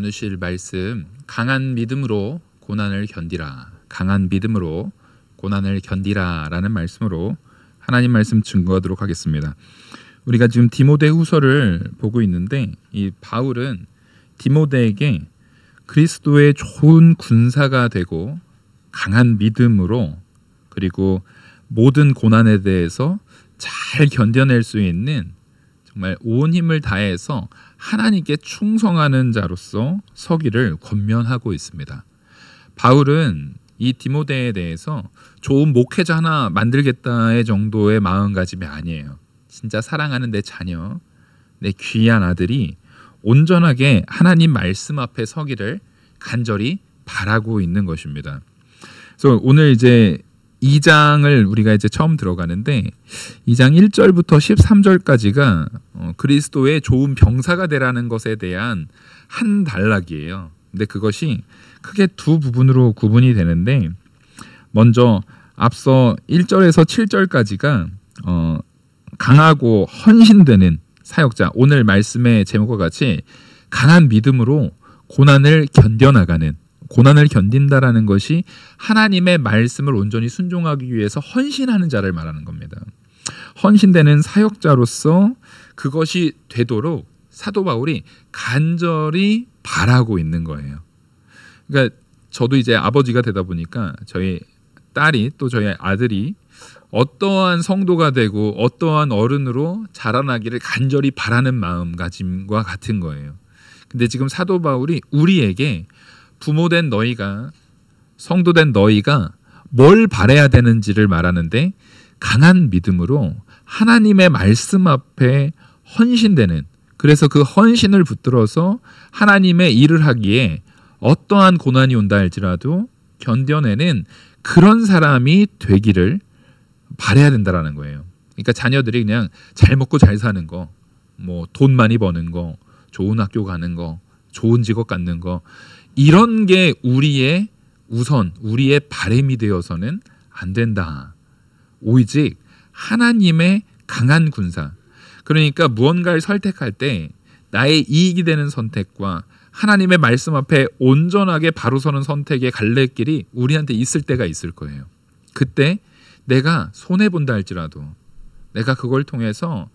나누실 말씀, 강한 믿음으로 고난을 견디라, 강한 믿음으로 고난을 견디라 라는 말씀으로 하나님 말씀 증거하도록 하겠습니다. 우리가 지금 디모데후서를 보고 있는데, 이 바울은 디모데에게 그리스도의 좋은 군사가 되고 강한 믿음으로, 그리고 모든 고난에 대해서 잘 견뎌낼 수 있는 정말 온 힘을 다해서 하나님께 충성하는 자로서 서기를 권면하고 있습니다. 바울은 이 디모데에 대해서 좋은 목회자 하나 만들겠다의 정도의 마음가짐이 아니에요. 진짜 사랑하는 내 자녀, 내 귀한 아들이 온전하게 하나님 말씀 앞에 서기를 간절히 바라고 있는 것입니다. 그래서 오늘 이제 2장을 우리가 이제 처음 들어가는데, 2장 1절부터 13절까지가 그리스도의 좋은 병사가 되라는 것에 대한 한 단락이에요. 근데 그것이 크게 두 부분으로 구분이 되는데, 먼저 앞서 1절에서 7절까지가 강하고 헌신되는 사역자, 오늘 말씀의 제목과 같이 강한 믿음으로 고난을 견뎌나가는, 고난을 견딘다라는 것이 하나님의 말씀을 온전히 순종하기 위해서 헌신하는 자를 말하는 겁니다. 헌신되는 사역자로서 그것이 되도록 사도 바울이 간절히 바라고 있는 거예요. 그러니까 저도 이제 아버지가 되다 보니까 저희 딸이, 또 저희 아들이 어떠한 성도가 되고 어떠한 어른으로 자라나기를 간절히 바라는 마음가짐과 같은 거예요. 근데 지금 사도 바울이 우리에게 부모된 너희가, 성도된 너희가 뭘 바라야 되는지를 말하는데, 강한 믿음으로 하나님의 말씀 앞에 헌신되는, 그래서 그 헌신을 붙들어서 하나님의 일을 하기에 어떠한 고난이 온다 할지라도 견뎌내는 그런 사람이 되기를 바라야 된다라는 거예요. 그러니까 자녀들이 그냥 잘 먹고 잘 사는 거, 뭐 돈 많이 버는 거, 좋은 학교 가는 거, 좋은 직업 갖는 거, 이런 게 우리의 우선, 우리의 바람이 되어서는 안 된다. 오직 하나님의 강한 군사, 그러니까 무언가를 선택할 때 나의 이익이 되는 선택과 하나님의 말씀 앞에 온전하게 바로 서는 선택의 갈래길이 우리한테 있을 때가 있을 거예요. 그때 내가 손해본다 할지라도, 내가 그걸 통해서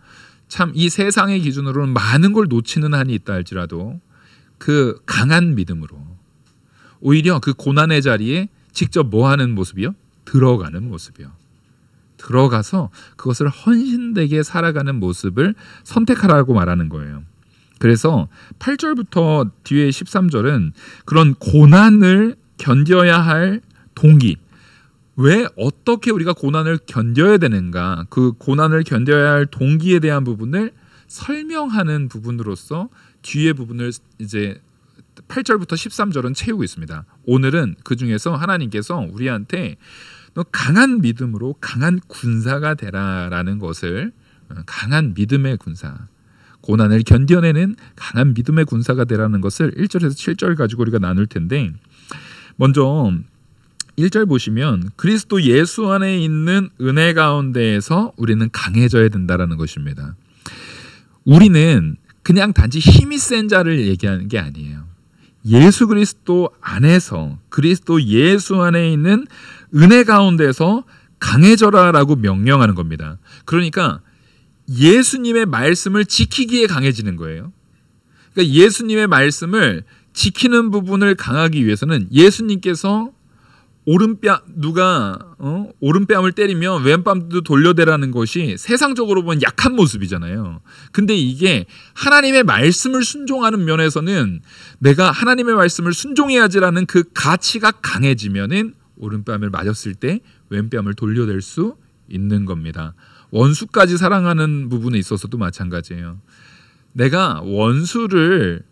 참 이 세상의 기준으로는 많은 걸 놓치는 한이 있다 할지라도 그 강한 믿음으로 오히려 그 고난의 자리에 직접 뭐 하는 모습이요? 들어가는 모습이요. 들어가서 그것을 헌신되게 살아가는 모습을 선택하라고 말하는 거예요. 그래서 8절부터 뒤에 13절은 그런 고난을 견뎌야 할 동기, 왜 어떻게 우리가 고난을 견뎌야 되는가, 그 고난을 견뎌야 할 동기에 대한 부분을 설명하는 부분으로서 뒤에 부분을 이제 8절부터 13절은 채우고 있습니다. 오늘은 그 중에서 하나님께서 우리한테 너 강한 믿음으로 강한 군사가 되라라는 것을, 강한 믿음의 군사, 고난을 견뎌내는 강한 믿음의 군사가 되라는 것을 1절에서 7절 가지고 우리가 나눌 텐데, 먼저 1절 보시면 그리스도 예수 안에 있는 은혜 가운데에서 우리는 강해져야 된다라는 것입니다. 우리는 그냥 단지 힘이 센 자를 얘기하는 게 아니에요. 예수 그리스도 안에서, 그리스도 예수 안에 있는 은혜 가운데서 강해져라라고 명령하는 겁니다. 그러니까 예수님의 말씀을 지키기에 강해지는 거예요. 그러니까 예수님의 말씀을 지키는 부분을 강하기 위해서는 예수님께서 누가 오른뺨을 때리면 왼뺨도 돌려대라는 것이 세상적으로 보면 약한 모습이잖아요. 근데 이게 하나님의 말씀을 순종하는 면에서는 내가 하나님의 말씀을 순종해야지라는 그 가치가 강해지면은 오른뺨을 맞았을 때 왼뺨을 돌려댈 수 있는 겁니다. 원수까지 사랑하는 부분에 있어서도 마찬가지예요. 내가 원수를,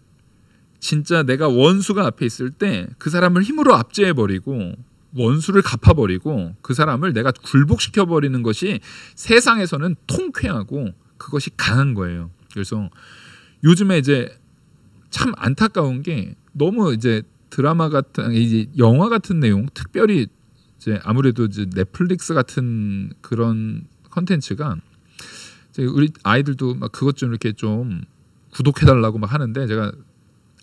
진짜 내가 원수가 앞에 있을 때 그 사람을 힘으로 압제해버리고 원수를 갚아버리고 그 사람을 내가 굴복시켜버리는 것이 세상에서는 통쾌하고 그것이 강한 거예요. 그래서 요즘에 이제 참 안타까운 게, 너무 이제 드라마 같은, 이제 영화 같은 내용, 특별히 이제 아무래도 이제 넷플릭스 같은 그런 컨텐츠가, 우리 아이들도 막 그것 좀 이렇게 좀 구독해달라고 막 하는데, 제가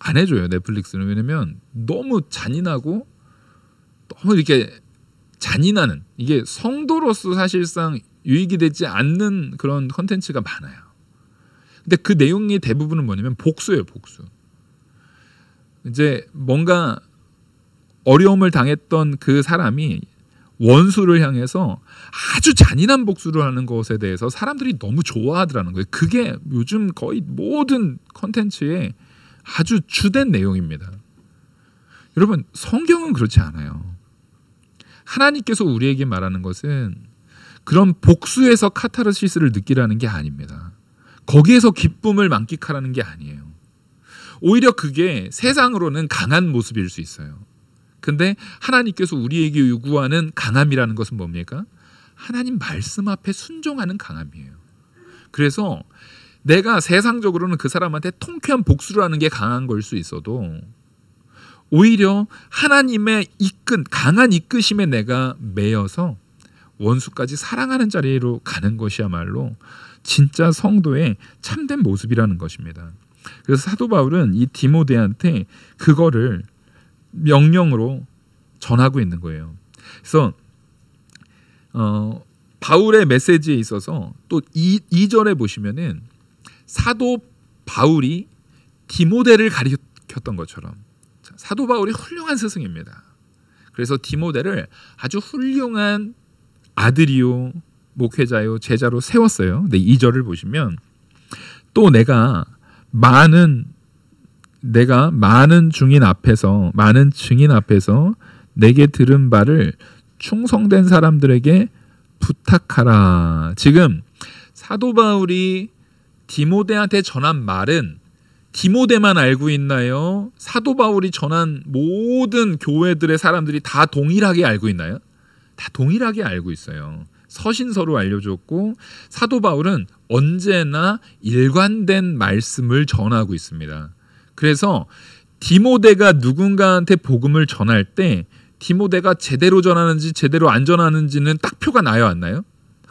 안 해줘요, 넷플릭스는. 왜냐면 너무 잔인하고 너무 이렇게 잔인하는, 이게 성도로서 사실상 유익이 되지 않는 그런 컨텐츠가 많아요. 근데 그 내용이 대부분은 뭐냐면 복수예요, 복수. 이제 뭔가 어려움을 당했던 그 사람이 원수를 향해서 아주 잔인한 복수를 하는 것에 대해서 사람들이 너무 좋아하더라는 거예요. 그게 요즘 거의 모든 컨텐츠의 아주 주된 내용입니다. 여러분, 성경은 그렇지 않아요. 하나님께서 우리에게 말하는 것은 그런 복수에서 카타르시스를 느끼라는 게 아닙니다. 거기에서 기쁨을 만끽하라는 게 아니에요. 오히려 그게 세상으로는 강한 모습일 수 있어요. 근데 하나님께서 우리에게 요구하는 강함이라는 것은 뭡니까? 하나님 말씀 앞에 순종하는 강함이에요. 그래서 내가 세상적으로는 그 사람한테 통쾌한 복수를 하는 게 강한 걸 수 있어도 오히려 하나님의 강한 이끄심에 내가 매여서 원수까지 사랑하는 자리로 가는 것이야말로 진짜 성도의 참된 모습이라는 것입니다. 그래서 사도 바울은 이 디모데한테 그거를 명령으로 전하고 있는 거예요. 그래서 바울의 메시지에 있어서 또 2절에 보시면은 사도 바울이 디모데를 가리켰던 것처럼, 사도 바울이 훌륭한 스승입니다. 그래서 디모데를 아주 훌륭한 아들이요, 목회자요, 제자로 세웠어요. 근데 2절을 보시면 또 내가 많은 증인 앞에서 내게 들은 바를 충성된 사람들에게 부탁하라. 지금 사도 바울이 디모데한테 전한 말은 디모데만 알고 있나요? 사도 바울이 전한 모든 교회들의 사람들이 다 동일하게 알고 있나요? 다 동일하게 알고 있어요. 서신서로 알려줬고 사도 바울은 언제나 일관된 말씀을 전하고 있습니다. 그래서 디모데가 누군가한테 복음을 전할 때 디모데가 제대로 전하는지 제대로 안 전하는지는 딱 표가 나요, 안 나요?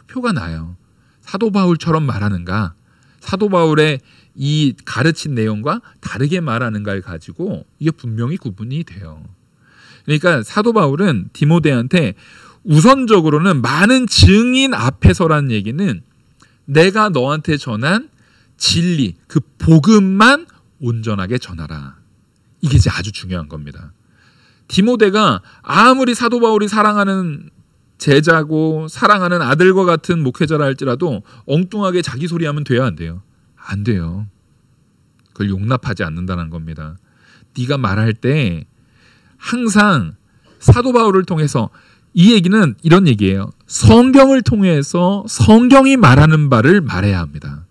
표가 나요. 사도 바울처럼 말하는가, 사도 바울의 이 가르친 내용과 다르게 말하는가를 가지고 이게 분명히 구분이 돼요. 그러니까 사도 바울은 디모데한테 우선적으로는 많은 증인 앞에서라는 얘기는 내가 너한테 전한 진리, 그 복음만 온전하게 전하라. 이게 이제 아주 중요한 겁니다. 디모데가 아무리 사도 바울이 사랑하는 제자고 사랑하는 아들과 같은 목회자라 할지라도 엉뚱하게 자기 소리하면 돼야 안 돼요? 안 돼요. 그걸 용납하지 않는다는 겁니다. 네가 말할 때 항상 사도 바울을 통해서, 이 얘기는 이런 얘기예요. 성경을 통해서 성경이 말하는 바를 말해야 합니다.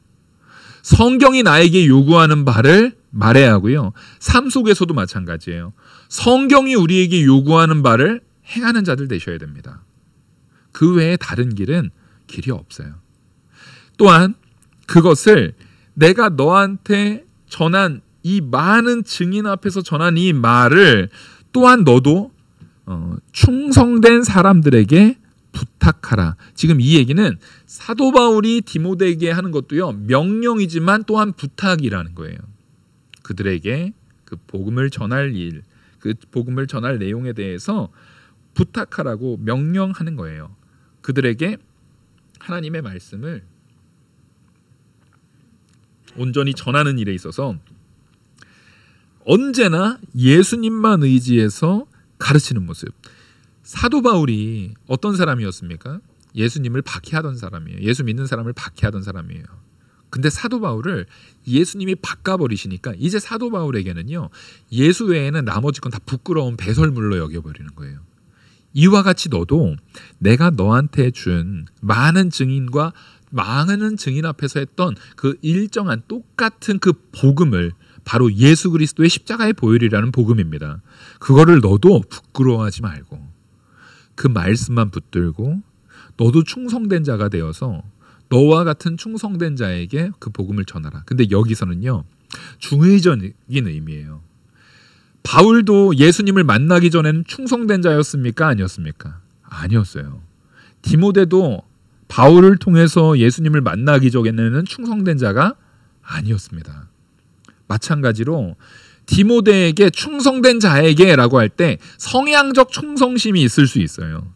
성경이 나에게 요구하는 바를 말해야 하고요. 삶 속에서도 마찬가지예요. 성경이 우리에게 요구하는 바를 행하는 자들 되셔야 됩니다. 그 외에 다른 길이 없어요. 또한 그것을 내가 너한테 전한 이 많은 증인 앞에서 전한 이 말을 또한 너도 충성된 사람들에게 부탁하라. 지금 이 얘기는 사도 바울이 디모데에게 하는 것도요, 명령이지만 또한 부탁이라는 거예요. 그들에게 그 복음을 전할 일, 그 복음을 전할 내용에 대해서 부탁하라고 명령하는 거예요. 그들에게 하나님의 말씀을 온전히 전하는 일에 있어서 언제나 예수님만 의지해서 가르치는 모습. 사도 바울이 어떤 사람이었습니까? 예수님을 박해하던 사람이에요. 예수 믿는 사람을 박해하던 사람이에요. 근데 사도 바울을 예수님이 바꿔버리시니까 이제 사도 바울에게는요, 예수 외에는 나머지 건 다 부끄러운 배설물로 여겨버리는 거예요. 이와 같이 너도 내가 너한테 준 많은 증인과 많은 증인 앞에서 했던 그 일정한 똑같은 그 복음을, 바로 예수 그리스도의 십자가의 보혈이라는 복음입니다. 그거를 너도 부끄러워하지 말고 그 말씀만 붙들고 너도 충성된 자가 되어서 너와 같은 충성된 자에게 그 복음을 전하라. 근데 여기서는요, 중의적인 의미예요. 바울도 예수님을 만나기 전에는 충성된 자였습니까? 아니었습니까? 아니었어요. 디모데도 바울을 통해서 예수님을 만나기 전에는 충성된 자가 아니었습니다. 마찬가지로 디모데에게 충성된 자에게라고 할 때 성향적 충성심이 있을 수 있어요.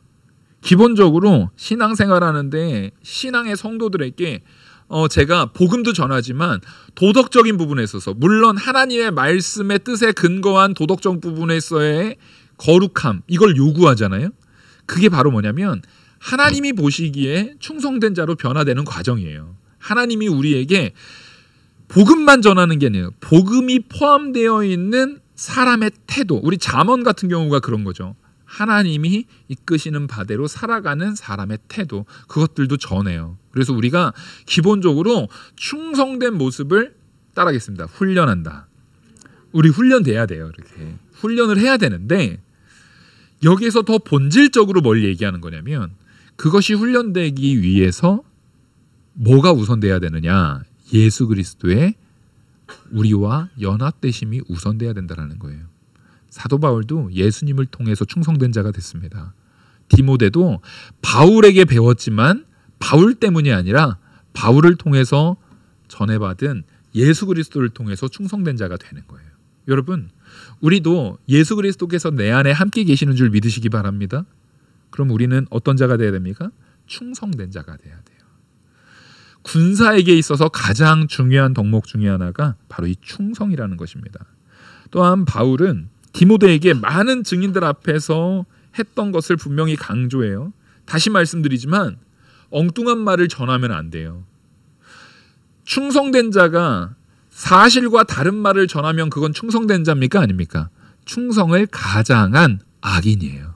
기본적으로 신앙생활하는데 신앙의 성도들에게 제가 복음도 전하지만 도덕적인 부분에 있어서, 물론 하나님의 말씀의 뜻에 근거한 도덕적 부분에 있어의 거룩함, 이걸 요구하잖아요. 그게 바로 뭐냐면 하나님이 보시기에 충성된 자로 변화되는 과정이에요. 하나님이 우리에게 복음만 전하는 게 아니에요. 복음이 포함되어 있는 사람의 태도, 우리 잠언 같은 경우가 그런 거죠. 하나님이 이끄시는 바대로 살아가는 사람의 태도, 그것들도 전해요. 그래서 우리가 기본적으로 충성된 모습을 따라가겠습니다. 훈련한다. 우리 훈련돼야 돼요. 이렇게 훈련을 해야 되는데, 여기에서 더 본질적으로 뭘 얘기하는 거냐면, 그것이 훈련되기 위해서 뭐가 우선돼야 되느냐, 예수 그리스도의 우리와 연합되심이 우선돼야 된다는 거예요. 사도 바울도 예수님을 통해서 충성된 자가 됐습니다. 디모데도 바울에게 배웠지만 바울 때문이 아니라 바울을 통해서 전해받은 예수 그리스도를 통해서 충성된 자가 되는 거예요. 여러분, 우리도 예수 그리스도께서 내 안에 함께 계시는 줄 믿으시기 바랍니다. 그럼 우리는 어떤 자가 돼야 됩니까? 충성된 자가 돼야 돼요. 군사에게 있어서 가장 중요한 덕목 중에 하나가 바로 이 충성이라는 것입니다. 또한 바울은 디모데에게 많은 증인들 앞에서 했던 것을 분명히 강조해요. 다시 말씀드리지만 엉뚱한 말을 전하면 안 돼요. 충성된 자가 사실과 다른 말을 전하면 그건 충성된 자입니까? 아닙니까? 충성을 가장한 악인이에요.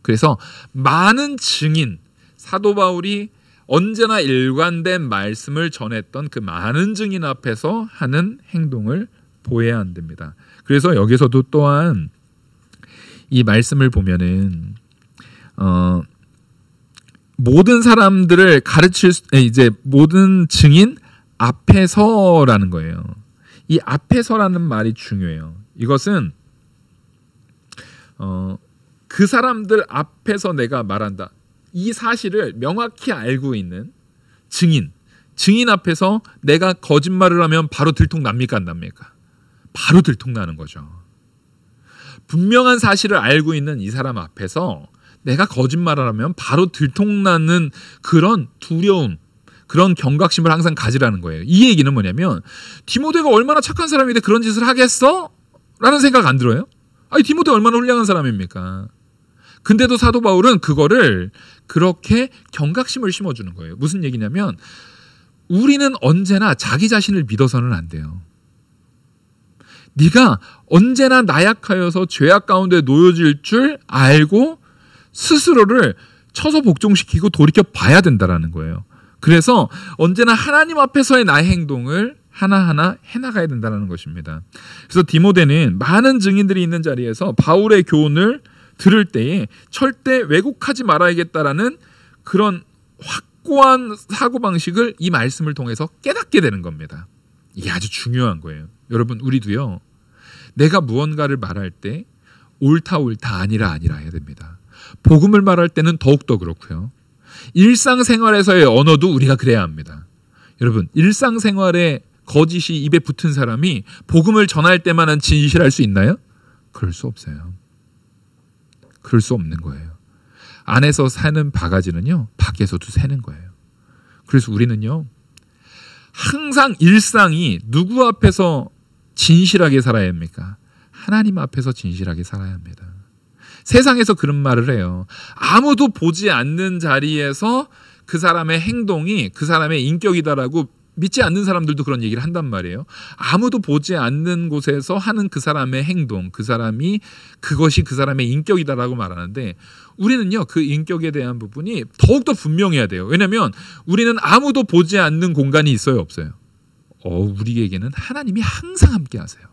그래서 많은 증인, 사도 바울이 언제나 일관된 말씀을 전했던 그 많은 증인 앞에서 하는 행동을 보여야 안 됩니다. 그래서 여기서도 또한 이 말씀을 보면은 모든 사람들을 가르칠 이제 모든 증인 앞에서라는 거예요. 이 앞에서라는 말이 중요해요. 이것은 그 사람들 앞에서 내가 말한다. 이 사실을 명확히 알고 있는 증인 앞에서 내가 거짓말을 하면 바로 들통납니까? 안 납니까? 바로 들통나는 거죠. 분명한 사실을 알고 있는 이 사람 앞에서 내가 거짓말을 하면 바로 들통나는 그런 두려움, 그런 경각심을 항상 가지라는 거예요. 이 얘기는 뭐냐면 디모데가 얼마나 착한 사람인데 그런 짓을 하겠어? 라는 생각 안 들어요? 아니, 디모데 얼마나 훌륭한 사람입니까? 근데도 사도 바울은 그거를 그렇게 경각심을 심어주는 거예요. 무슨 얘기냐면 우리는 언제나 자기 자신을 믿어서는 안 돼요. 네가 언제나 나약하여서 죄악 가운데 놓여질 줄 알고 스스로를 쳐서 복종시키고 돌이켜 봐야 된다라는 거예요. 그래서 언제나 하나님 앞에서의 나의 행동을 하나하나 해나가야 된다는 것입니다. 그래서 디모데는 많은 증인들이 있는 자리에서 바울의 교훈을 들을 때에 절대 왜곡하지 말아야겠다라는 그런 확고한 사고방식을 이 말씀을 통해서 깨닫게 되는 겁니다. 이게 아주 중요한 거예요. 여러분, 우리도요, 내가 무언가를 말할 때 옳다 아니라 해야 됩니다. 복음을 말할 때는 더욱더 그렇고요. 일상생활에서의 언어도 우리가 그래야 합니다. 여러분, 일상생활에 거짓이 입에 붙은 사람이 복음을 전할 때만은 진실할 수 있나요? 그럴 수 없어요. 그럴 수 없는 거예요. 안에서 사는 바가지는요, 밖에서도 새는 거예요. 그래서 우리는요, 항상 일상이 누구 앞에서 진실하게 살아야 합니까? 하나님 앞에서 진실하게 살아야 합니다. 세상에서 그런 말을 해요. 아무도 보지 않는 자리에서 그 사람의 행동이 그 사람의 인격이다라고 믿지 않는 사람들도 그런 얘기를 한단 말이에요. 아무도 보지 않는 곳에서 하는 그 사람의 행동, 그것이 그 사람의 인격이다라고 말하는데, 우리는요, 그 인격에 대한 부분이 더욱더 분명해야 돼요. 왜냐하면 우리는 아무도 보지 않는 공간이 있어요, 없어요? 우리에게는 하나님이 항상 함께 하세요.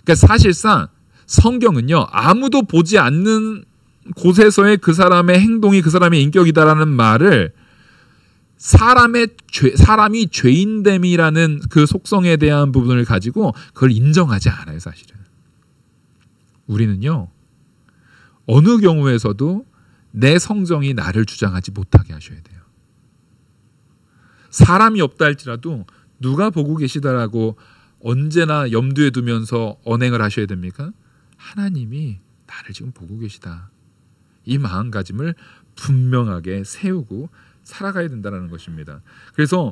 그러니까 사실상 성경은요, 아무도 보지 않는 곳에서의 그 사람의 행동이 그 사람의 인격이다라는 말을 사람이 죄인됨이라는 그 속성에 대한 부분을 가지고 그걸 인정하지 않아요, 사실은. 우리는요, 어느 경우에서도 내 성정이 나를 주장하지 못하게 하셔야 돼요. 사람이 없다 할지라도 누가 보고 계시다라고 언제나 염두에 두면서 언행을 하셔야 됩니까? 하나님이 나를 지금 보고 계시다. 이 마음가짐을 분명하게 세우고 살아가야 된다는 것입니다. 그래서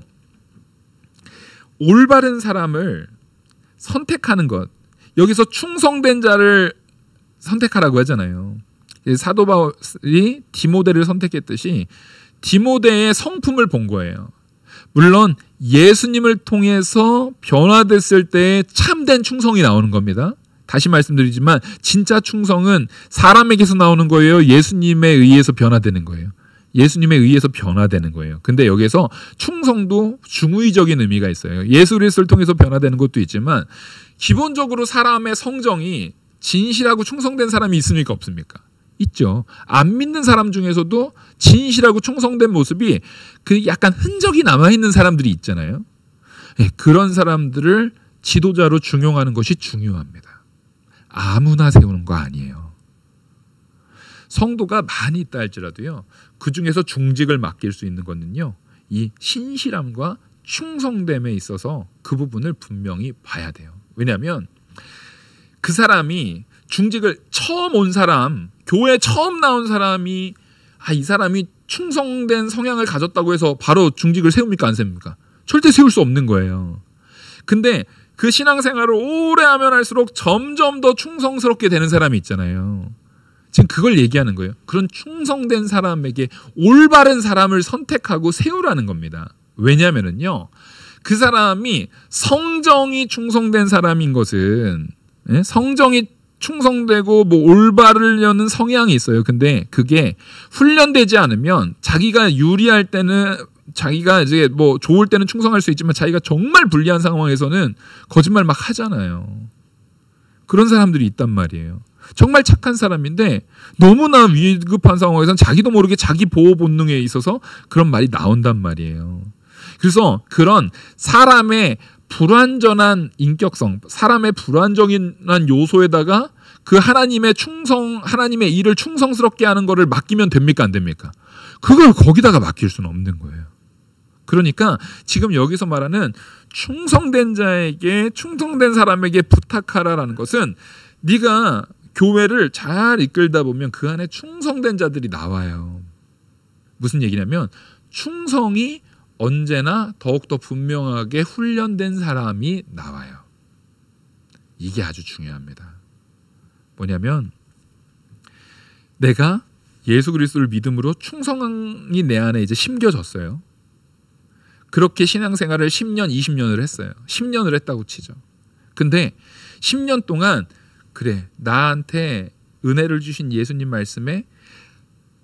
올바른 사람을 선택하는 것, 여기서 충성된 자를 선택하라고 하잖아요. 사도 바울이 디모데를 선택했듯이 디모데의 성품을 본 거예요. 물론 예수님을 통해서 변화됐을 때 참된 충성이 나오는 겁니다. 다시 말씀드리지만 진짜 충성은 사람에게서 나오는 거예요? 예수님에 의해서 변화되는 거예요? 예수님에 의해서 변화되는 거예요. 근데 여기서 충성도 중의적인 의미가 있어요. 예수 그리스도를 통해서 변화되는 것도 있지만 기본적으로 사람의 성정이 진실하고 충성된 사람이 있습니까? 없습니까? 있죠. 안 믿는 사람 중에서도 진실하고 충성된 모습이 그 약간 흔적이 남아있는 사람들이 있잖아요. 그런 사람들을 지도자로 중용하는 것이 중요합니다. 아무나 세우는 거 아니에요. 성도가 많이 있다 할지라도요, 그 중에서 중직을 맡길 수 있는 거는요, 이 신실함과 충성됨에 있어서 그 부분을 분명히 봐야 돼요. 왜냐하면 그 사람이 중직을 처음 온 사람, 교회 처음 나온 사람이 이 사람이 충성된 성향을 가졌다고 해서 바로 중직을 세웁니까? 안 세웁니까? 절대 세울 수 없는 거예요. 근데 그 신앙생활을 오래 하면 할수록 점점 더 충성스럽게 되는 사람이 있잖아요. 지금 그걸 얘기하는 거예요. 그런 충성된 사람에게 올바른 사람을 선택하고 세우라는 겁니다. 왜냐하면요, 그 사람이 성정이 충성된 사람인 것은, 성정이 충성되고 올바르려는 성향이 있어요. 근데 그게 훈련되지 않으면 자기가 유리할 때는, 자기가 이제 좋을 때는 충성할 수 있지만 자기가 정말 불리한 상황에서는 거짓말 막 하잖아요. 그런 사람들이 있단 말이에요. 정말 착한 사람인데 너무나 위급한 상황에서는 자기도 모르게 자기 보호 본능에 있어서 그런 말이 나온단 말이에요. 그래서 그런 사람의 불완전한 인격성, 사람의 불완전한 요소에다가 그 하나님의 하나님의 일을 충성스럽게 하는 거를 맡기면 됩니까? 안 됩니까? 그걸 거기다가 맡길 수는 없는 거예요. 그러니까 지금 여기서 말하는 충성된 자에게, 충성된 사람에게 부탁하라라는 것은 네가 교회를 잘 이끌다 보면 그 안에 충성된 자들이 나와요. 무슨 얘기냐면 충성이 언제나 더욱더 분명하게 훈련된 사람이 나와요. 이게 아주 중요합니다. 뭐냐면 내가 예수 그리스도를 믿음으로 충성이 내 안에 이제 심겨졌어요. 그렇게 신앙생활을 10년, 20년을 했어요. 10년을 했다고 치죠. 근데 10년 동안 그래, 나한테 은혜를 주신 예수님 말씀에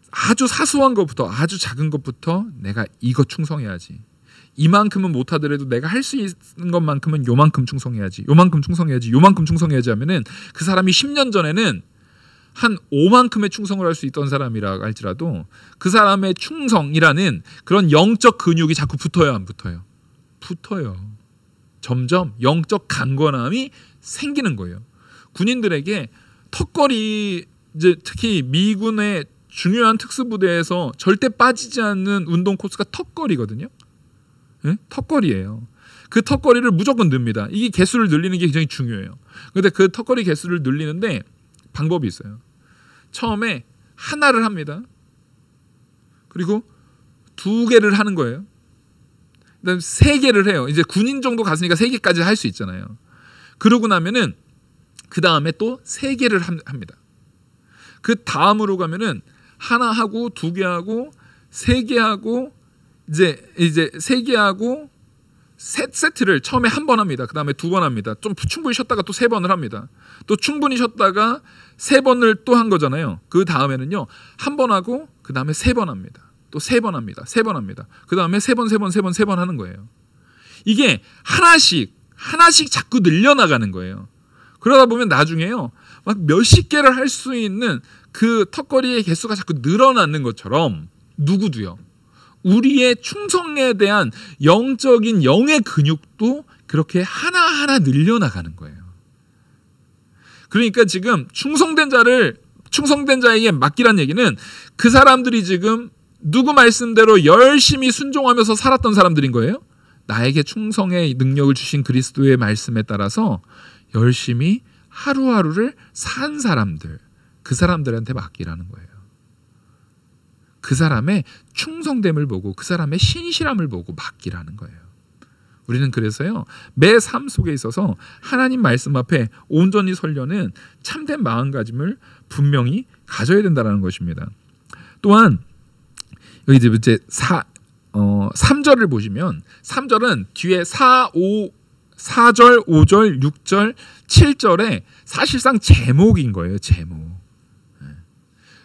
아주 사소한 것부터, 아주 작은 것부터 내가 이거 충성해야지. 이만큼은 못하더라도 내가 할 수 있는 것만큼은 요만큼 충성해야지. 요만큼 충성해야지. 요만큼 충성해야지 하면은 그 사람이 10년 전에는 한 5만큼의 충성을 할 수 있던 사람이라 할지라도 그 사람의 충성이라는 그런 영적 근육이 자꾸 붙어요, 안 붙어요? 붙어요. 점점 영적 강건함이 생기는 거예요. 군인들에게 턱걸이, 이제 특히 미군의 중요한 특수부대에서 절대 빠지지 않는 운동 코스가 턱걸이거든요. 네? 턱걸이에요. 그 턱걸이를 무조건 넣습니다. 이게 개수를 늘리는 게 굉장히 중요해요. 그런데 그 턱걸이 개수를 늘리는데 방법이 있어요. 처음에 하나를 합니다. 그리고 2개를 하는 거예요. 그다음 3개를 해요. 이제 군인 정도 갔으니까 3개까지 할 수 있잖아요. 그러고 나면은 그 다음에 또 3개를 합니다. 그 다음으로 가면은 하나 하고 2개 하고 3개 하고 이제 3개 하고 세트를 처음에 한 번 합니다. 그 다음에 2번 합니다. 좀 충분히 쉬었다가 또 3번을 합니다. 또 충분히 쉬었다가 3번을 또 한 거잖아요. 그 다음에는요, 한 번 하고 그 다음에 3번 합니다. 또 3번 합니다. 3번 합니다. 그 다음에 3번 하는 거예요. 이게 하나씩 자꾸 늘려나가는 거예요. 그러다 보면 나중에요, 막 몇십 개를 할 수 있는 그 턱걸이의 개수가 자꾸 늘어나는 것처럼 누구도요, 우리의 충성에 대한 영적인 영의 근육도 그렇게 하나하나 늘려나가는 거예요. 그러니까 지금 충성된 자에게 맡기란 얘기는 그 사람들이 지금 누구 말씀대로 열심히 순종하면서 살았던 사람들인 거예요. 나에게 충성의 능력을 주신 그리스도의 말씀에 따라서 열심히 하루하루를 산 사람들, 그 사람들한테 맡기라는 거예요. 그 사람의 충성됨을 보고 그 사람의 신실함을 보고 맡기라는 거예요. 우리는 그래서요, 매 삶 속에 있어서 하나님 말씀 앞에 온전히 서려는 참된 마음가짐을 분명히 가져야 된다는 것입니다. 또한 여기 이제 3절을 보시면 3절은 뒤에 4절, 5절, 6절, 7절에 사실상 제목인 거예요. 제목.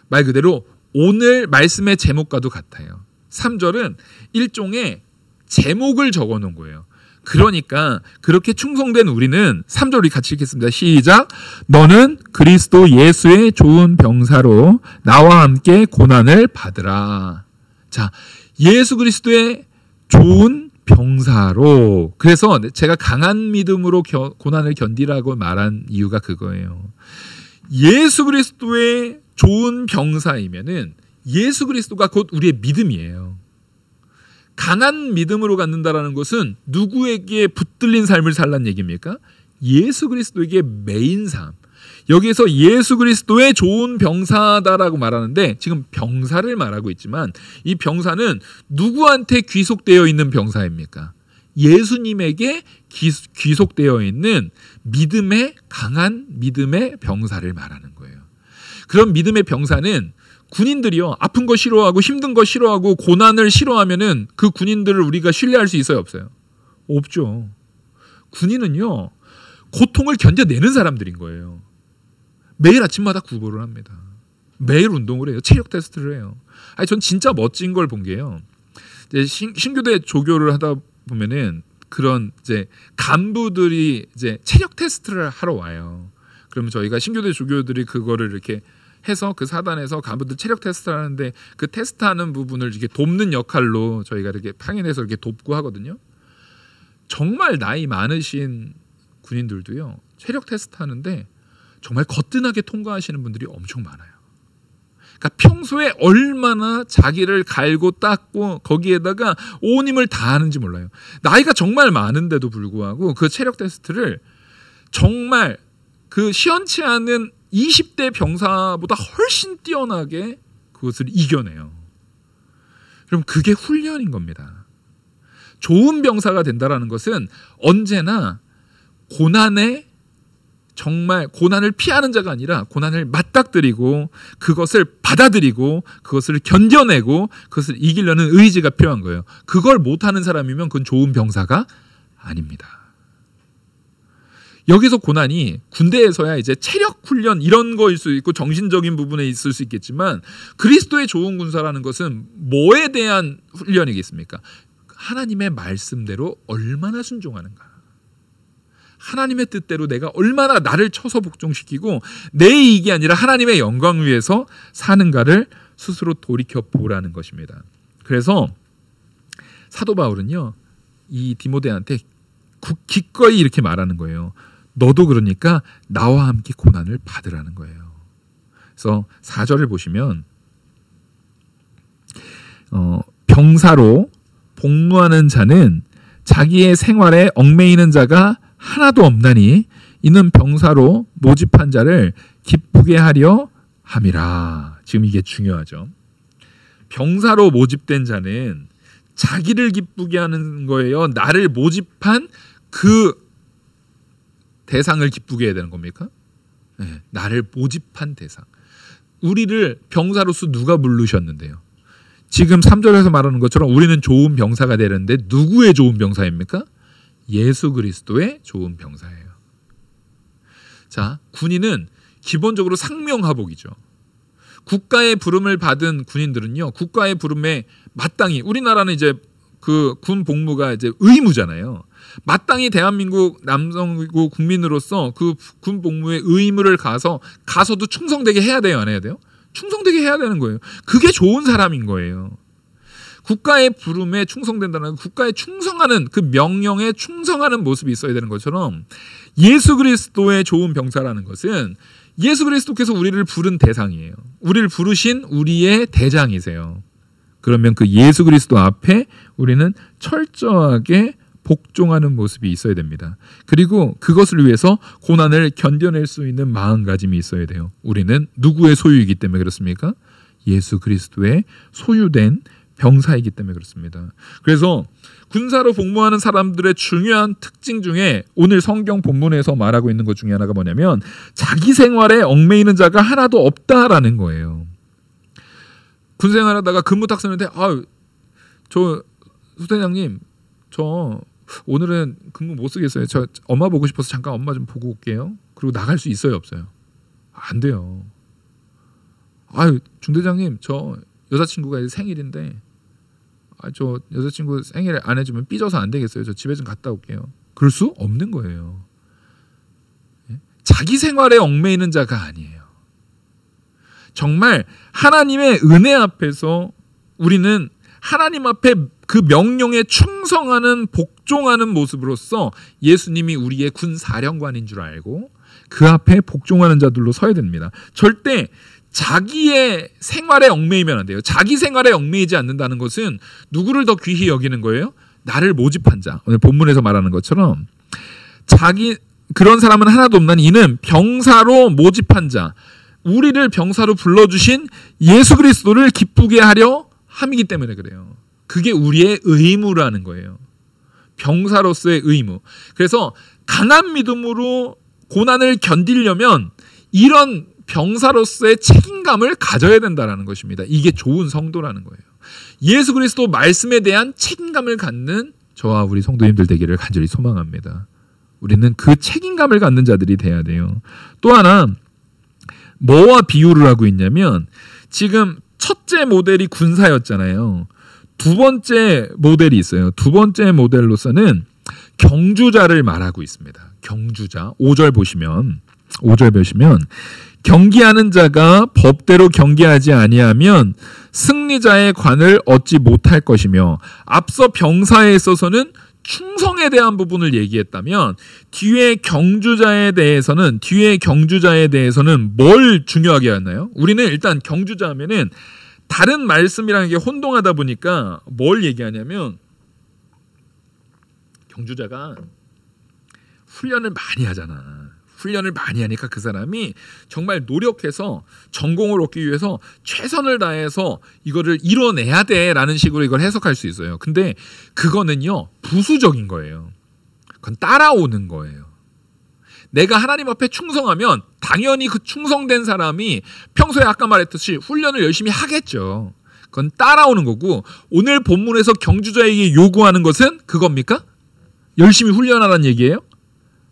말 그대로 오늘 말씀의 제목과도 같아요. 3절은 일종의 제목을 적어 놓은 거예요. 그러니까 그렇게 충성된 우리는 3절 우리 같이 읽겠습니다. 시작. 너는 그리스도 예수의 좋은 병사로 나와 함께 고난을 받으라. 자, 예수 그리스도의 좋은 병사로. 그래서 제가 강한 믿음으로 고난을 견디라고 말한 이유가 그거예요. 예수 그리스도의 좋은 병사이면은 예수 그리스도가 곧 우리의 믿음이에요. 강한 믿음으로 갖는다라는 것은 누구에게 붙들린 삶을 살란 얘기입니까? 예수 그리스도에게 매인 삶. 여기에서 예수 그리스도의 좋은 병사다라고 말하는데 지금 병사를 말하고 있지만 이 병사는 누구한테 귀속되어 있는 병사입니까? 예수님에게 귀속되어 있는 믿음의 강한 믿음의 병사를 말하는 거예요. 그런 믿음의 병사는 군인들이요, 아픈 거 싫어하고 힘든 거 싫어하고 고난을 싫어하면은 그 군인들을 우리가 신뢰할 수 있어요, 없어요? 없죠. 군인은요, 고통을 견뎌내는 사람들인 거예요. 매일 아침마다 구보를 합니다. 매일 운동을 해요. 체력 테스트를 해요. 아니, 전 진짜 멋진 걸 본 게요. 이제 신교대 조교를 하다 보면은 그런 이제 간부들이 이제 체력 테스트를 하러 와요. 그러면 저희가 신교대 조교들이 그거를 이렇게 해서 그 사단에서 간부들 체력 테스트를 하는데 그 테스트하는 부분을 이렇게 돕는 역할로 저희가 이렇게 파견해서 이렇게 돕고 하거든요. 정말 나이 많으신 군인들도요, 체력 테스트 하는데 정말 거뜬하게 통과하시는 분들이 엄청 많아요. 그러니까 평소에 얼마나 자기를 갈고 닦고 거기에다가 온 힘을 다하는지 몰라요. 나이가 정말 많은데도 불구하고 그 체력 테스트를 정말 그 시원치 않은 20대 병사보다 훨씬 뛰어나게 그것을 이겨내요. 그럼 그게 훈련인 겁니다. 좋은 병사가 된다는 것은 언제나 고난에 정말 고난을 피하는 자가 아니라 고난을 맞닥뜨리고 그것을 받아들이고 그것을 견뎌내고 그것을 이기려는 의지가 필요한 거예요. 그걸 못하는 사람이면 그건 좋은 병사가 아닙니다. 여기서 고난이 군대에서야 이제 체력 훈련 이런 거일 수 있고 정신적인 부분에 있을 수 있겠지만 그리스도의 좋은 군사라는 것은 뭐에 대한 훈련이겠습니까? 하나님의 말씀대로 얼마나 순종하는가. 하나님의 뜻대로 내가 얼마나 나를 쳐서 복종시키고 내 이익이 아니라 하나님의 영광을 위해서 사는가를 스스로 돌이켜 보라는 것입니다. 그래서 사도 바울은요, 이 디모데한테 기꺼이 이렇게 말하는 거예요. 너도 그러니까 나와 함께 고난을 받으라는 거예요. 그래서 4절을 보시면 병사로 복무하는 자는 자기의 생활에 얽매이는 자가 하나도 없나니 이는 병사로 모집한 자를 기쁘게 하려 함이라. 지금 이게 중요하죠. 병사로 모집된 자는 자기를 기쁘게 하는 거예요? 나를 모집한 그 대상을 기쁘게 해야 되는 겁니까? 네, 나를 모집한 대상. 우리를 병사로서 누가 부르셨는데요? 지금 3절에서 말하는 것처럼 우리는 좋은 병사가 되는데 누구의 좋은 병사입니까? 예수 그리스도의 좋은 병사예요. 자, 군인은 기본적으로 상명하복이죠. 국가의 부름을 받은 군인들은요, 국가의 부름에 마땅히, 우리나라는 이제 그 군 복무가 이제 의무잖아요. 마땅히 대한민국 남성이고 국민으로서 그 군 복무의 의무를 가서도 충성되게 해야 돼요, 안 해야 돼요? 충성되게 해야 되는 거예요. 그게 좋은 사람인 거예요. 국가의 부름에 충성된다는, 국가에 충성하는, 그 명령에 충성하는 모습이 있어야 되는 것처럼 예수 그리스도의 좋은 병사라는 것은 예수 그리스도께서 우리를 부른 대상이에요. 우리를 부르신 우리의 대장이세요. 그러면 그 예수 그리스도 앞에 우리는 철저하게 복종하는 모습이 있어야 됩니다. 그리고 그것을 위해서 고난을 견뎌낼 수 있는 마음가짐이 있어야 돼요. 우리는 누구의 소유이기 때문에 그렇습니까? 예수 그리스도의 소유된 병사이기 때문에 그렇습니다. 그래서 군사로 복무하는 사람들의 중요한 특징 중에 오늘 성경 본문에서 말하고 있는 것 중에 하나가 뭐냐면 자기 생활에 얽매이는 자가 하나도 없다라는 거예요. 군 생활하다가 근무 딱 쓰는데 저 소대장님 저 오늘은 근무 못 쓰겠어요. 저 엄마 보고 싶어서 잠깐 엄마 좀 보고 올게요. 그리고 나갈 수 있어요, 없어요? 안 돼요. 중대장님 저 여자친구가 생일인데 저 여자친구 생일 안 해주면 삐져서 안 되겠어요. 저 집에 좀 갔다 올게요. 그럴 수 없는 거예요. 자기 생활에 얽매이는 자가 아니에요. 정말 하나님의 은혜 앞에서 우리는 하나님 앞에 그 명령에 충성하는 복종하는 모습으로서 예수님이 우리의 군 사령관인 줄 알고 그 앞에 복종하는 자들로 서야 됩니다. 절대 자기의 생활에 얽매이면 안 돼요. 자기 생활에 얽매이지 않는다는 것은 누구를 더 귀히 여기는 거예요? 나를 모집한 자. 오늘 본문에서 말하는 것처럼 그런 사람은 하나도 없나니 이는 병사로 모집한 자, 우리를 병사로 불러주신 예수 그리스도를 기쁘게 하려 함이기 때문에 그래요. 그게 우리의 의무라는 거예요. 병사로서의 의무. 그래서 강한 믿음으로 고난을 견디려면 이런 병사로서의 책임감을 가져야 된다는 것입니다. 이게 좋은 성도라는 거예요. 예수 그리스도 말씀에 대한 책임감을 갖는 저와 우리 성도님들 되기를 간절히 소망합니다. 우리는 그 책임감을 갖는 자들이 돼야 돼요. 또 하나 뭐와 비유를 하고 있냐면 지금 첫째 모델이 군사였잖아요. 두 번째 모델이 있어요. 두 번째 모델로서는 경주자를 말하고 있습니다. 경주자. 5절 보시면 경기하는 자가 법대로 경기하지 아니하면 승리자의 관을 얻지 못할 것이며 앞서 병사에 있어서는 충성에 대한 부분을 얘기했다면 뒤에 경주자에 대해서는 뭘 중요하게 하나요? 우리는 일단 경주자 하면은 다른 말씀이라는 게 혼동하다 보니까 뭘 얘기하냐면 경주자가 훈련을 많이 하잖아. 훈련을 많이 하니까 그 사람이 정말 노력해서 전공을 얻기 위해서 최선을 다해서 이거를 이뤄내야 돼라는 식으로 이걸 해석할 수 있어요. 근데 그거는요 부수적인 거예요. 그건 따라오는 거예요. 내가 하나님 앞에 충성하면 당연히 그 충성된 사람이 평소에 아까 말했듯이 훈련을 열심히 하겠죠. 그건 따라오는 거고 오늘 본문에서 경주자에게 요구하는 것은 그겁니까? 열심히 훈련하라는 얘기예요?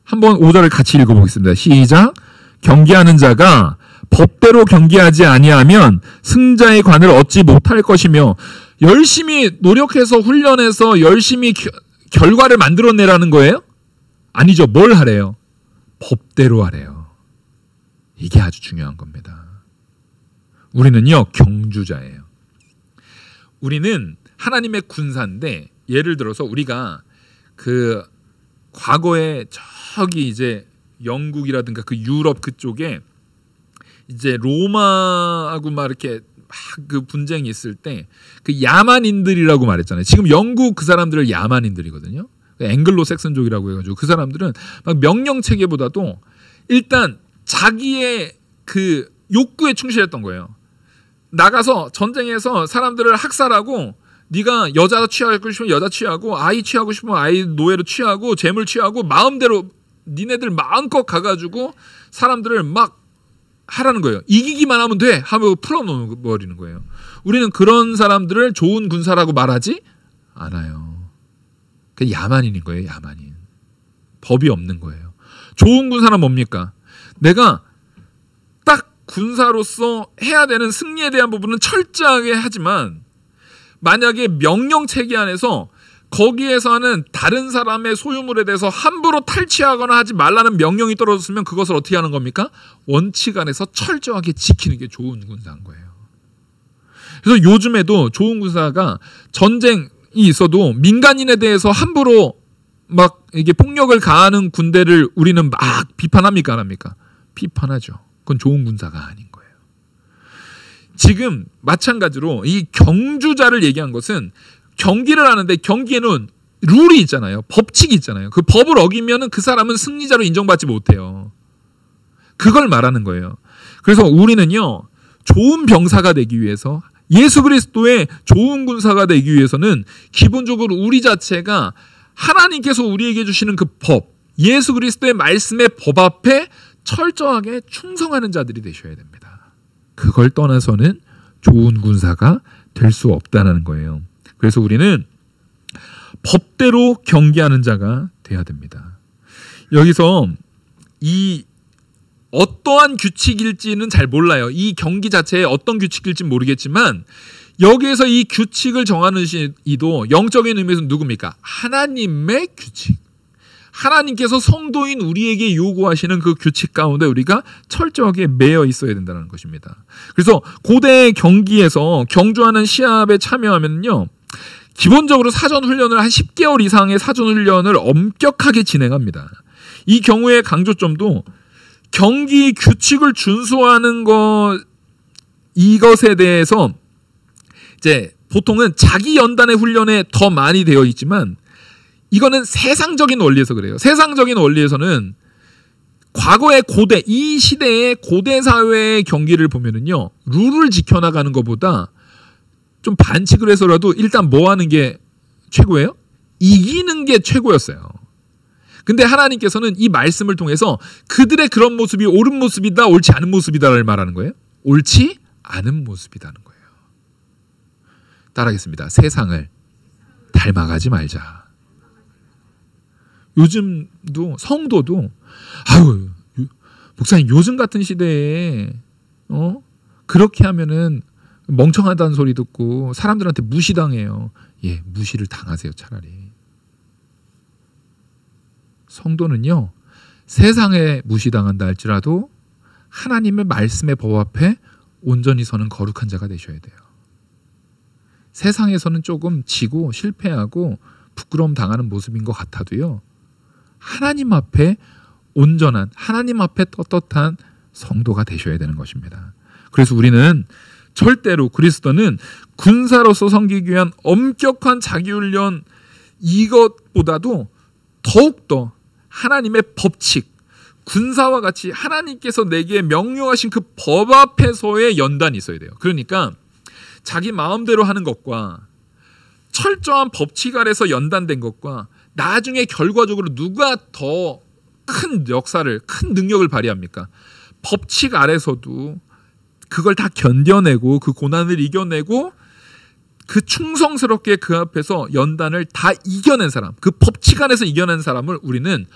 한번 5절을 같이 읽어보겠습니다. 시작. 경기하는 자가 법대로 경기하지 아니하면 승자의 관을 얻지 못할 것이며 열심히 노력해서 훈련해서 열심히 결과를 만들어내라는 거예요? 아니죠. 뭘 하래요? 법대로 하래요. 이게 아주 중요한 겁니다. 우리는요 경주자예요. 우리는 하나님의 군사인데 예를 들어서 우리가 그 과거에 저기 이제 영국이라든가 그 유럽 그쪽에 이제 로마하고 막 이렇게 막 그 분쟁이 있을 때 그 야만인들이라고 말했잖아요. 지금 영국 그 사람들을 야만인들이거든요. 앵글로색슨족이라고 해가지고 그 사람들은 막 명령 체계보다도 일단 자기의 그 욕구에 충실했던 거예요. 나가서 전쟁에서 사람들을 학살하고 네가 여자 취하고 싶으면 여자 취하고 아이 취하고 싶으면 아이 노예로 취하고 재물 취하고 마음대로 니네들 마음껏 가가지고 사람들을 막 하라는 거예요. 이기기만 하면 돼 하고 풀어놓아버리는 거예요. 우리는 그런 사람들을 좋은 군사라고 말하지 않아요. 그게 야만인인 거예요. 야만인. 법이 없는 거예요. 좋은 군사는 뭡니까? 내가 딱 군사로서 해야 되는 승리에 대한 부분은 철저하게 하지만 만약에 명령체계 안에서 거기에서 하는 다른 사람의 소유물에 대해서 함부로 탈취하거나 하지 말라는 명령이 떨어졌으면 그것을 어떻게 하는 겁니까? 원칙 안에서 철저하게 지키는 게 좋은 군사인 거예요. 그래서 요즘에도 좋은 군사가 전쟁이 있어도 민간인에 대해서 함부로 막 이게 폭력을 가하는 군대를 우리는 막 비판합니까? 안 합니까? 비판하죠. 그건 좋은 군사가 아닌 거예요. 지금 마찬가지로 이 경주자를 얘기한 것은 경기를 하는데 경기에는 룰이 있잖아요. 법칙이 있잖아요. 그 법을 어기면은 그 사람은 승리자로 인정받지 못해요. 그걸 말하는 거예요. 그래서 우리는요, 좋은 병사가 되기 위해서, 예수 그리스도의 좋은 군사가 되기 위해서는 기본적으로 우리 자체가 하나님께서 우리에게 주시는 그 법, 예수 그리스도의 말씀의 법 앞에 철저하게 충성하는 자들이 되셔야 됩니다. 그걸 떠나서는 좋은 군사가 될 수 없다는 거예요. 그래서 우리는 법대로 경계하는 자가 돼야 됩니다. 여기서 이 어떠한 규칙일지는 잘 몰라요. 이 경기 자체에 어떤 규칙일지는 모르겠지만 여기에서 이 규칙을 정하는 이도 영적인 의미에서 누굽니까? 하나님의 규칙. 하나님께서 성도인 우리에게 요구하시는 그 규칙 가운데 우리가 철저하게 매여 있어야 된다는 것입니다. 그래서 고대 경기에서 경주하는 시합에 참여하면요, 기본적으로 사전 훈련을 한 10개월 이상의 사전 훈련을 엄격하게 진행합니다. 이 경우의 강조점도 경기 규칙을 준수하는 이것에 대해서 이제 보통은 자기 연단의 훈련에 더 많이 되어 있지만 이거는 세상적인 원리에서 그래요. 세상적인 원리에서는 과거의 고대, 이 시대의 고대 사회의 경기를 보면은요, 룰을 지켜나가는 것보다 좀 반칙을 해서라도 일단 뭐 하는 게 최고예요? 이기는 게 최고였어요. 근데 하나님께서는 이 말씀을 통해서 그들의 그런 모습이 옳은 모습이다, 옳지 않은 모습이다를 말하는 거예요. 옳지 않은 모습이라는 거예요. 따라하겠습니다. 세상을 닮아가지 말자. 요즘도 성도도 아유 목사님 요즘 같은 시대에 그렇게 하면은 멍청하다는 소리 듣고 사람들한테 무시당해요. 예, 무시를 당하세요. 차라리. 성도는요, 세상에 무시당한다 할지라도 하나님의 말씀의 법 앞에 온전히 서는 거룩한 자가 되셔야 돼요. 세상에서는 조금 지고 실패하고 부끄러움 당하는 모습인 것 같아도요, 하나님 앞에 온전한, 하나님 앞에 떳떳한 성도가 되셔야 되는 것입니다. 그래서 우리는 절대로 그리스도는 군사로서 섬기기 위한 엄격한 자기훈련 이것보다도 더욱더 하나님의 법칙, 군사와 같이 하나님께서 내게 명령하신 그 법 앞에서의 연단이 있어야 돼요. 그러니까 자기 마음대로 하는 것과 철저한 법칙 아래서 연단된 것과 나중에 결과적으로 누가 더 큰 역사를, 큰 능력을 발휘합니까? 법칙 아래서도 그걸 다 견뎌내고 그 고난을 이겨내고 그 충성스럽게 그 앞에서 연단을 다 이겨낸 사람, 그 법칙 안에서 이겨낸 사람을 우리는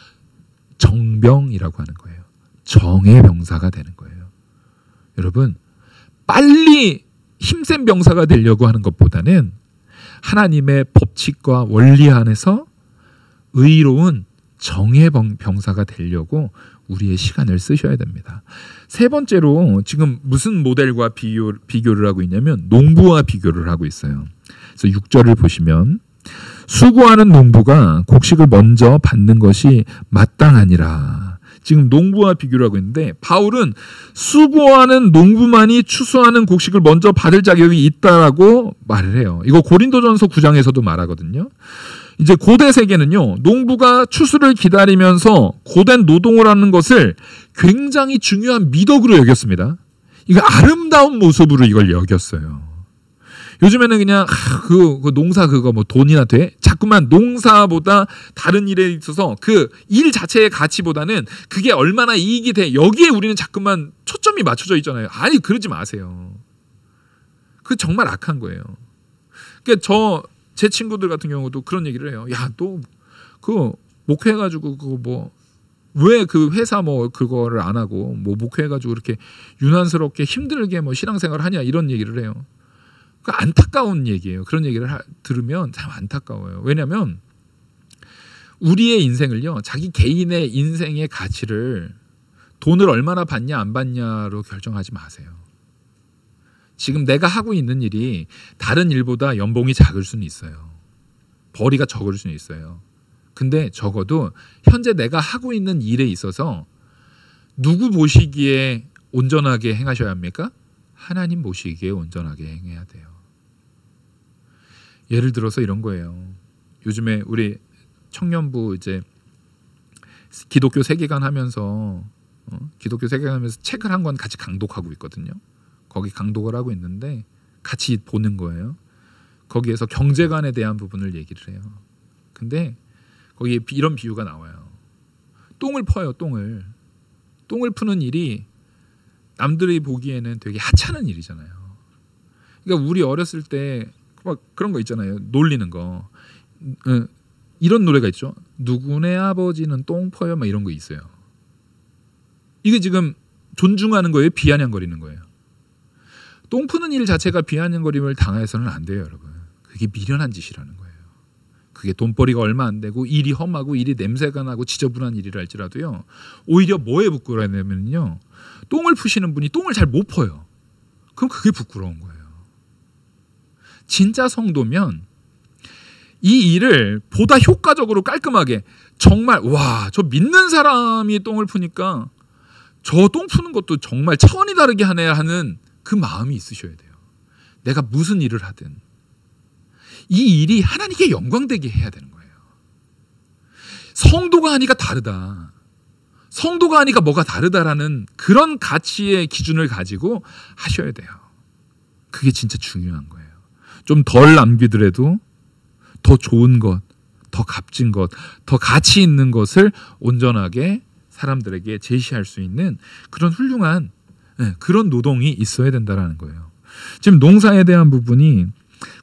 정병이라고 하는 거예요. 정의 병사가 되는 거예요. 여러분, 빨리 힘센 병사가 되려고 하는 것보다는 하나님의 법칙과 원리 안에서 의로운 정의 병사가 되려고 우리의 시간을 쓰셔야 됩니다. 세 번째로 지금 무슨 모델과 비교를 하고 있냐면 농부와 비교를 하고 있어요. 그래서 6절을 보시면 수고하는 농부가 곡식을 먼저 받는 것이 마땅하니라. 지금 농부와 비교를 하고 있는데 바울은 수고하는 농부만이 추수하는 곡식을 먼저 받을 자격이 있다라고 말을 해요. 이거 고린도전서 9장에서도 말하거든요. 이제 고대 세계는요, 농부가 추수를 기다리면서 고된 노동을 하는 것을 굉장히 중요한 미덕으로 여겼습니다. 이거 아름다운 모습으로 이걸 여겼어요. 요즘에는 그냥 그 농사 그거 뭐 돈이나 돼? 자꾸만 농사보다 다른 일에 있어서 그 일 자체의 가치보다는 그게 얼마나 이익이 돼, 여기에 우리는 자꾸만 초점이 맞춰져 있잖아요. 아니, 그러지 마세요. 그 정말 악한 거예요. 그러니까 제 친구들 같은 경우도 그런 얘기를 해요. 야, 너 그 목회해가지고 그거 뭐 왜 그 회사 뭐 그거를 안 하고 뭐 목회해가지고 그렇게 유난스럽게 힘들게 뭐 신앙생활을 하냐, 이런 얘기를 해요. 그 안타까운 얘기예요. 그런 얘기를 들으면 참 안타까워요. 왜냐하면 우리의 인생을요, 자기 개인의 인생의 가치를 돈을 얼마나 받냐 안 받냐로 결정하지 마세요. 지금 내가 하고 있는 일이 다른 일보다 연봉이 작을 수는 있어요. 벌이가 적을 수는 있어요. 근데 적어도 현재 내가 하고 있는 일에 있어서 누구 보시기에 온전하게 행하셔야 합니까? 하나님 보시기에 온전하게 행해야 돼요. 예를 들어서 이런 거예요. 요즘에 우리 청년부 이제 기독교 세계관 하면서 책을 한 권 같이 강독하고 있거든요. 거기 강독을 하고 있는데 같이 보는 거예요. 거기에서 경제관에 대한 부분을 얘기를 해요. 근데 거기에 이런 비유가 나와요. 똥을 퍼요. 똥을 푸는 일이 남들이 보기에는 되게 하찮은 일이잖아요. 그러니까 우리 어렸을 때 막 그런 거 있잖아요. 놀리는 거. 이런 노래가 있죠. 누구네 아버지는 똥 퍼요. 막 이런 거 있어요. 이게 지금 존중하는 거예요? 비아냥거리는 거예요? 똥 푸는 일 자체가 비아냥거림을 당해서는 안 돼요, 여러분. 그게 미련한 짓이라는 거예요. 그게 돈벌이가 얼마 안 되고 일이 험하고 일이 냄새가 나고 지저분한 일이라 할지라도요. 오히려 뭐에 부끄러워냐면요. 똥을 푸시는 분이 똥을 잘 못 퍼요. 그럼 그게 부끄러운 거예요. 진짜 성도면 이 일을 보다 효과적으로 깔끔하게 정말 와, 저 믿는 사람이 똥을 푸니까 저 똥 푸는 것도 정말 차원이 다르게 하네 하는 그 마음이 있으셔야 돼요. 내가 무슨 일을 하든 이 일이 하나님께 영광되게 해야 되는 거예요. 성도가 하니까 다르다. 성도가 하니까 뭐가 다르다라는 그런 가치의 기준을 가지고 하셔야 돼요. 그게 진짜 중요한 거예요. 좀 덜 남기더라도 더 좋은 것, 더 값진 것, 더 가치 있는 것을 온전하게 사람들에게 제시할 수 있는 그런 훌륭한 그런 노동이 있어야 된다라는 거예요. 지금 농사에 대한 부분이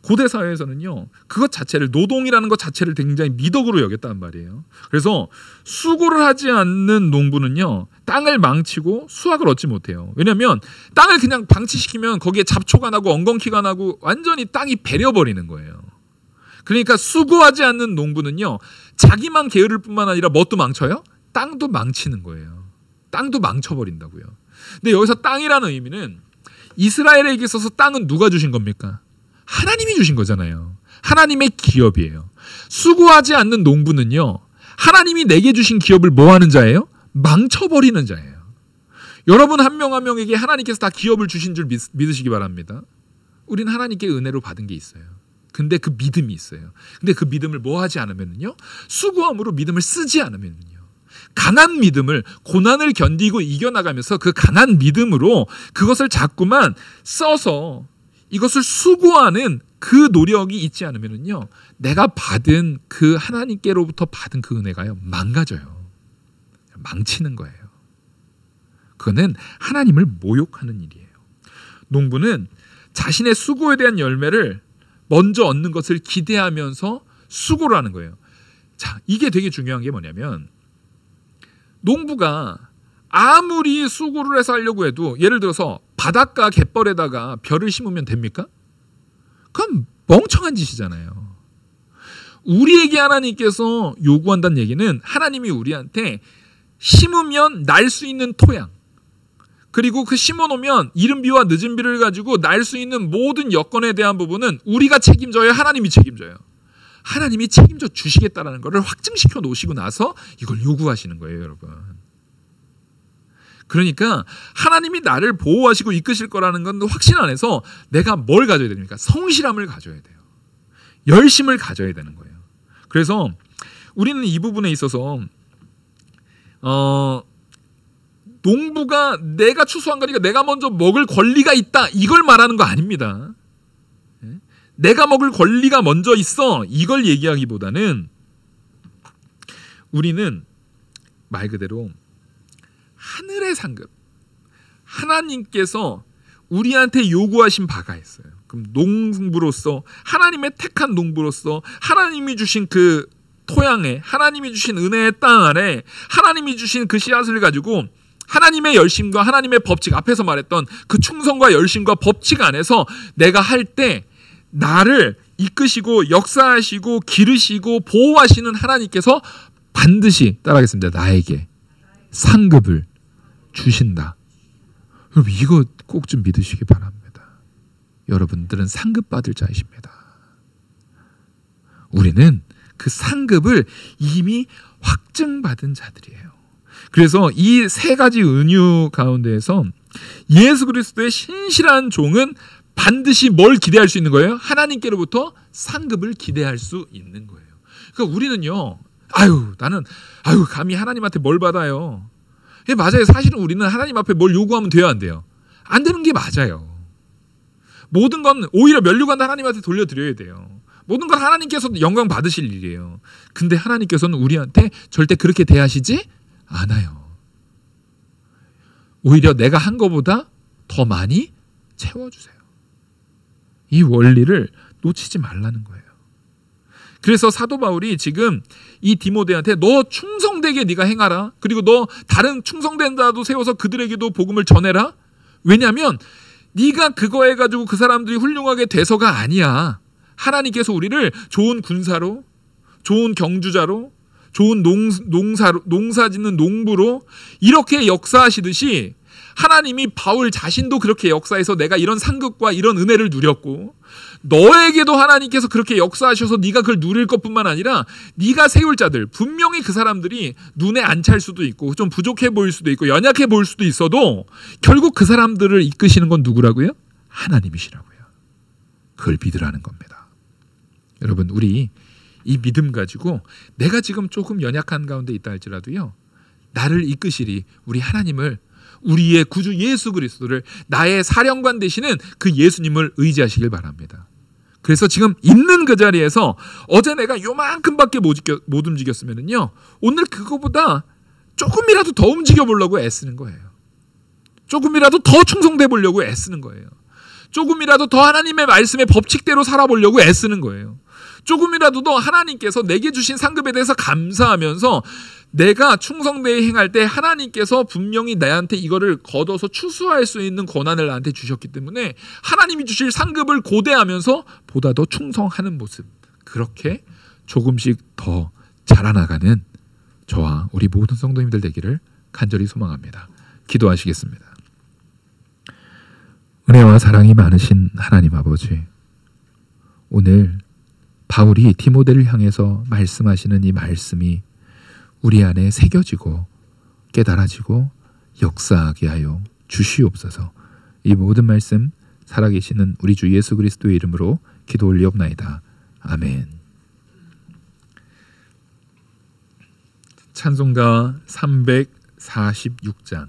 고대 사회에서는요, 그것 자체를, 노동이라는 것 자체를 굉장히 미덕으로 여겼단 말이에요. 그래서 수고를 하지 않는 농부는요, 땅을 망치고 수확을 얻지 못해요. 왜냐하면 땅을 그냥 방치시키면 거기에 잡초가 나고 엉겅퀴가 나고 완전히 땅이 배려버리는 거예요. 그러니까 수고하지 않는 농부는요, 자기만 게으를 뿐만 아니라 뭣도 망쳐요? 땅도 망치는 거예요. 땅도 망쳐버린다고요. 근데 여기서 땅이라는 의미는 이스라엘에게 있어서 땅은 누가 주신 겁니까? 하나님이 주신 거잖아요. 하나님의 기업이에요. 수고하지 않는 농부는요, 하나님이 내게 주신 기업을 뭐 하는 자예요? 망쳐버리는 자예요. 여러분 한 명 한 명에게 하나님께서 다 기업을 주신 줄 믿으시기 바랍니다. 우리는 하나님께 은혜로 받은 게 있어요. 근데 그 믿음이 있어요. 근데 그 믿음을 뭐 하지 않으면요, 수고함으로 믿음을 쓰지 않으면요, 강한 믿음을, 고난을 견디고 이겨나가면서 그 강한 믿음으로 그것을 자꾸만 써서 이것을 수고하는 그 노력이 있지 않으면요, 내가 받은 그 하나님께로부터 받은 그 은혜가요, 망가져요. 망치는 거예요. 그거는 하나님을 모욕하는 일이에요. 농부는 자신의 수고에 대한 열매를 먼저 얻는 것을 기대하면서 수고를 하는 거예요. 자, 이게 되게 중요한 게 뭐냐면, 농부가 아무리 수고를 해서 하려고 해도, 예를 들어서 바닷가 갯벌에다가 벼를 심으면 됩니까? 그건 멍청한 짓이잖아요. 우리에게 하나님께서 요구한다는 얘기는, 하나님이 우리한테 심으면 날 수 있는 토양, 그리고 그 심어놓으면 이른 비와 늦은 비를 가지고 날 수 있는 모든 여건에 대한 부분은 우리가 책임져요? 하나님이 책임져요? 하나님이 책임져 주시겠다라는 것을 확증시켜 놓으시고 나서 이걸 요구하시는 거예요, 여러분. 그러니까 하나님이 나를 보호하시고 이끄실 거라는 건 확신 안에서 내가 뭘 가져야 됩니까? 성실함을 가져야 돼요. 열심을 가져야 되는 거예요. 그래서 우리는 이 부분에 있어서 농부가 내가 추수한 거니까 내가 먼저 먹을 권리가 있다, 이걸 말하는 거 아닙니다. 내가 먹을 권리가 먼저 있어, 이걸 얘기하기보다는 우리는 말 그대로 하늘의 상급, 하나님께서 우리한테 요구하신 바가 있어요. 그럼 농부로서, 하나님의 택한 농부로서 하나님이 주신 그 토양에, 하나님이 주신 은혜의 땅 안에 하나님이 주신 그 씨앗을 가지고 하나님의 열심과 하나님의 법칙, 앞에서 말했던 그 충성과 열심과 법칙 안에서 내가 할 때 나를 이끄시고 역사하시고 기르시고 보호하시는 하나님께서 반드시, 따라하겠습니다, 나에게 상급을 주신다. 여러분, 이거 꼭 좀 믿으시기 바랍니다. 여러분들은 상급 받을 자이십니다. 우리는 그 상급을 이미 확증받은 자들이에요. 그래서 이 세 가지 은유 가운데에서 예수 그리스도의 신실한 종은 반드시 뭘 기대할 수 있는 거예요? 하나님께로부터 상급을 기대할 수 있는 거예요. 그러니까 우리는요. 나는 감히 하나님한테 뭘 받아요. 예, 맞아요. 사실은 우리는 하나님 앞에 뭘 요구하면 돼요, 안 돼요? 안 되는 게 맞아요. 모든 건 오히려 면류관 하나님한테 돌려드려야 돼요. 모든 건 하나님께서 영광 받으실 일이에요. 근데 하나님께서는 우리한테 절대 그렇게 대하시지 않아요. 오히려 내가 한 것보다 더 많이 채워주세요. 이 원리를 놓치지 말라는 거예요. 그래서 사도 바울이 지금 이 디모데한테 너 충성되게 네가 행하라. 그리고 너 다른 충성된 자도 세워서 그들에게도 복음을 전해라. 왜냐하면 네가 그거 해가지고 그 사람들이 훌륭하게 돼서가 아니야. 하나님께서 우리를 좋은 군사로, 좋은 경주자로, 좋은 농사 짓는 농부로 이렇게 역사하시듯이 하나님이 바울 자신도 그렇게 역사해서 내가 이런 상급과 이런 은혜를 누렸고 너에게도 하나님께서 그렇게 역사하셔서 네가 그걸 누릴 것뿐만 아니라 네가 세울 자들, 분명히 그 사람들이 눈에 안 찰 수도 있고 좀 부족해 보일 수도 있고 연약해 보일 수도 있어도 결국 그 사람들을 이끄시는 건 누구라고요? 하나님이시라고요. 그걸 믿으라는 겁니다. 여러분, 우리 이 믿음 가지고 내가 지금 조금 연약한 가운데 있다 할지라도요, 나를 이끄시리 우리 하나님을, 우리의 구주 예수 그리스도를, 나의 사령관 되시는 그 예수님을 의지하시길 바랍니다. 그래서 지금 있는 그 자리에서 어제 내가 요만큼밖에 못 움직였으면요, 오늘 그거보다 조금이라도 더 움직여 보려고 애쓰는 거예요. 조금이라도 더 충성돼 보려고 애쓰는 거예요. 조금이라도 더 하나님의 말씀의 법칙대로 살아보려고 애쓰는 거예요. 조금이라도 더 하나님께서 내게 주신 상급에 대해서 감사하면서 내가 충성되게 행할 때 하나님께서 분명히 나한테 이거를 걷어서 추수할 수 있는 권한을 나한테 주셨기 때문에 하나님이 주실 상급을 고대하면서 보다 더 충성하는 모습, 그렇게 조금씩 더 자라나가는 저와 우리 모든 성도님들 되기를 간절히 소망합니다. 기도하시겠습니다. 은혜와 사랑이 많으신 하나님 아버지, 오늘 바울이 디모데를 향해서 말씀하시는 이 말씀이 우리 안에 새겨지고 깨달아지고 역사하게 하여 주시옵소서. 이 모든 말씀 살아계시는 우리 주 예수 그리스도의 이름으로 기도 올리옵나이다. 아멘. 찬송가 346장